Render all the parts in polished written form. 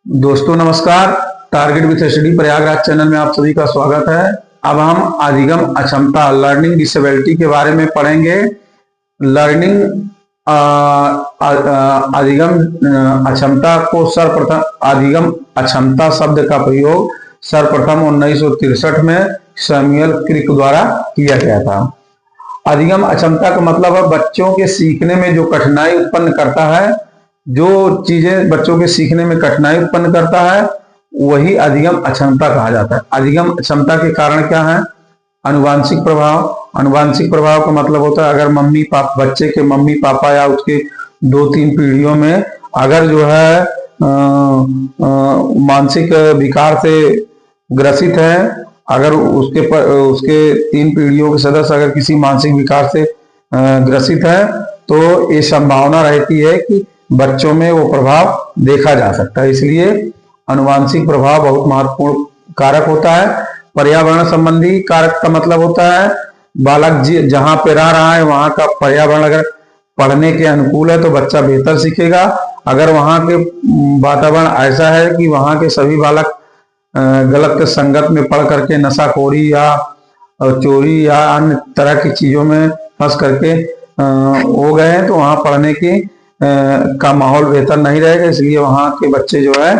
दोस्तों नमस्कार। Target with study Prayagraj channel में आप सभी का स्वागत है। अब हम अधिगम अक्षमता लर्निंग डिसेबिलिटी के बारे में पढ़ेंगे। लर्निंग अधिगम अक्षमता को सर्वप्रथम अधिगम अक्षमता शब्द का प्रयोग सर्वप्रथम 1963 में सैमुअल क्रिक द्वारा किया गया था। अधिगम अक्षमता का मतलब है बच्चों के सीखने में जो कठिनाई उत्पन्न करता है, जो चीजें बच्चों के सीखने में कठिनाई उत्पन्न करता है वही अधिगम अक्षमता कहा जाता है। अधिगम अक्षमता के कारण क्या है? अनुवांशिक प्रभाव। अनुवांशिक प्रभाव का मतलब होता है अगर मम्मी पापा बच्चे के मम्मी पापा या उसके 2-3 पीढ़ियों में अगर जो है मानसिक विकार से ग्रसित है, अगर उसके 3 पीढ़ियों के सदस्य अगर किसी मानसिक विकार से ग्रसित है तो ये संभावना रहती है कि बच्चों में वो प्रभाव देखा जा सकता है। इसलिए अनुवांशिक प्रभाव बहुत महत्वपूर्ण कारक होता है। पर्यावरण संबंधी कारक का मतलब होता है बालक जहां पे रह रहा है वहां का पर्यावरण अगर पढ़ने के अनुकूल है तो बच्चा बेहतर सीखेगा। अगर वहां के वातावरण ऐसा है कि वहां के सभी बालक गलत संगत में पढ़ करके नशाखोरी या चोरी या अन्य तरह की चीजों में फंस करके हो गए हैं तो वहां पढ़ने की का माहौल बेहतर नहीं रहेगा, इसलिए वहां के बच्चे जो है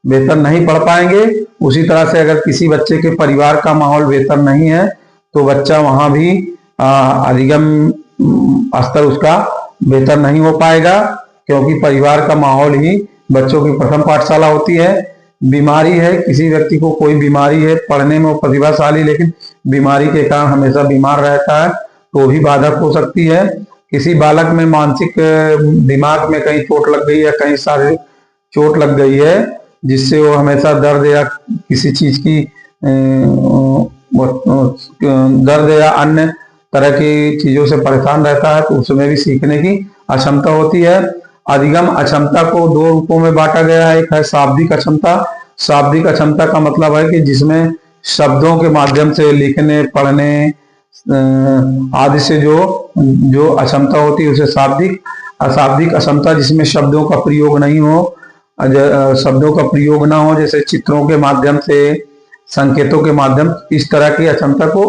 बेहतर नहीं पढ़ पाएंगे। उसी तरह से अगर किसी बच्चे के परिवार का माहौल बेहतर नहीं है तो बच्चा वहां भी अधिगम स्तर उसका बेहतर नहीं हो पाएगा, क्योंकि परिवार का माहौल ही बच्चों की प्रथम पाठशाला होती है। बीमारी है, किसी व्यक्ति को कोई बीमारी है, पढ़ने में वो प्रतिभाशाली लेकिन बीमारी के कारण हमेशा बीमार रहता है तो भी बाधक हो सकती है। किसी बालक में मानसिक दिमाग में कहीं चोट लग गई है, कहीं शारीरिक चोट लग गई है जिससे वो हमेशा दर्द या किसी चीज की दर्द या अन्य तरह की चीजों से परेशान रहता है तो उसमें भी सीखने की अक्षमता होती है। अधिगम अक्षमता को 2 रूपों में बांटा गया है। एक है शाब्दिक अक्षमता। शाब्दिक अक्षमता का मतलब है कि जिसमें शब्दों के माध्यम से लिखने पढ़ने आदि से जो अक्षमता होती है उसे शाब्दिक। अशाब्दिक अक्षमता जिसमें शब्दों का प्रयोग नहीं हो, शब्दों का प्रयोग ना हो, जैसे चित्रों के माध्यम से, संकेतों के माध्यम, इस तरह की अक्षमता को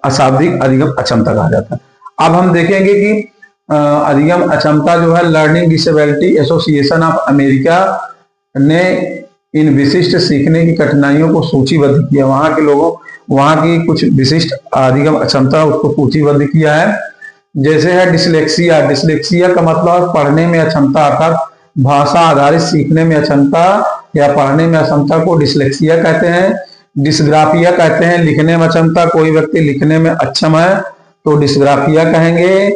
अशाब्दिक अधिगम अक्षमता कहा जाता है। अब हम देखेंगे कि अधिगम अक्षमता जो है learning disability association of America ने इन विशिष्ट सीखने की कठिनाइयों को सूचीबद्ध किया। वहां के लोगों वहां की कुछ विशिष्ट अधिगम अक्षमता उसको सूचीबद्ध किया है। जैसे है डिसलेक्सिया। डिसलेक्सिया का मतलब पढ़ने में अक्षमता अर्थात भाषा आधारित सीखने में अक्षमता या पढ़ने में अक्षमता को डिसलेक्सिया कहते हैं। डिस्ग्राफिया कहते हैं लिखने में अक्षमता। कोई व्यक्ति लिखने में अक्षम है तो डिस्ग्राफिया कहेंगे।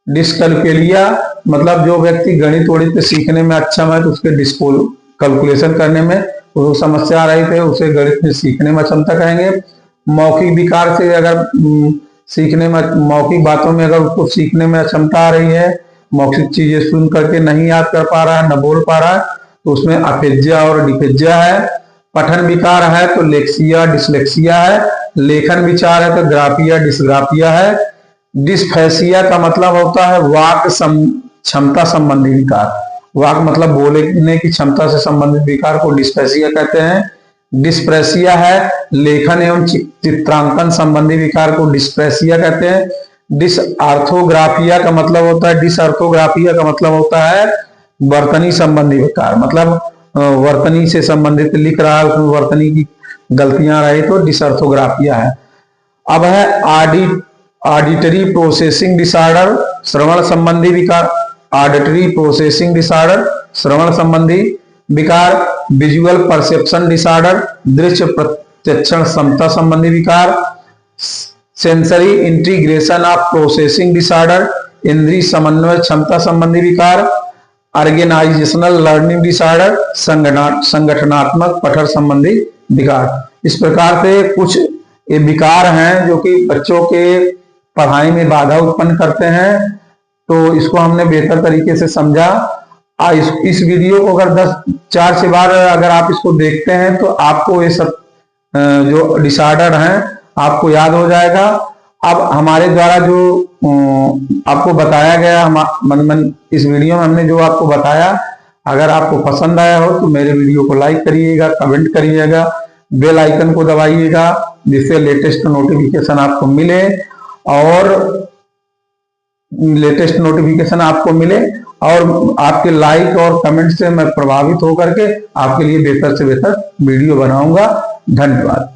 डिस्कैलकुलिया मतलब जो व्यक्ति गणित वणित सीखने में अक्षम है तो उसके कैलकुलेशन करने में वो समस्या आ रही थे, उसे गणित में सीखने में अक्षमता कहेंगे। मौखिक विकार से अगर सीखने में मौखिक बातों में अगर उसको सीखने में अक्षमता आ रही है, मौखिक चीजें सुन करके नहीं याद कर पा रहा है, न बोल पा रहा है तो उसमें अफेजिया और डिफेजिया है। पठन विकार है तो लेक्सिया डिसलेक्सिया है। लेखन विचार है तो ग्राफिया डिस्ग्राफिया है। डिस्फेसिया का मतलब होता है वाक क्षमता संबंधी विकार। वाक मतलब बोलने की क्षमता से संबंधित विकार को डिस्फेसिया कहते हैं। डिस्प्रेसिया है लेखन एवं चित्रांकन संबंधी विकार को डिस्प्रेसिया कहते हैं। डिसआर्थोग्राफिया का मतलब होता है डिसआर्थोग्राफिया का मतलब होता है वर्तनी संबंधी विकार, मतलब वर्तनी से संबंधित लिख रहा है उसमें वर्तनी की गलतियां रही तो डिसआर्थोग्राफिया है। अब है ऑडिटरी प्रोसेसिंग डिसऑर्डर श्रवण संबंधी विकार। ऑडिटरी प्रोसेसिंग डिसऑर्डर श्रवण संबंधी विकार। विजुअल परसेप्शन डिसऑर्डर दृश्य प्रत्यक्षण क्षमता संबंधी विकार। Sensory integration of processing disorder इंद्रिय समन्वय क्षमता संबंधी विकार। ऑर्गेनाइजेशनल लर्निंग डिसऑर्डर संगठनात्मक पठन संबंधी विकार। इस प्रकार से कुछ ये विकार हैं जो कि बच्चों के पढ़ाई में बाधा उत्पन्न करते हैं। तो इसको हमने बेहतर तरीके से समझा। इस वीडियो को अगर 4 बार अगर आप इसको देखते हैं तो आपको ये सब जो डिसऑर्डर हैं आपको याद हो जाएगा। अब हमारे द्वारा जो आपको बताया गया इस वीडियो में हमने जो आपको बताया अगर आपको पसंद आया हो तो मेरे वीडियो को लाइक करिएगा, कमेंट करिएगा, बेल आइकन को दबाइएगा, जिससे लेटेस्ट नोटिफिकेशन आपको मिले और आपके लाइक और कमेंट से मैं प्रभावित होकर के आपके लिए बेहतर से बेहतर वीडियो बनाऊंगा। धन्यवाद।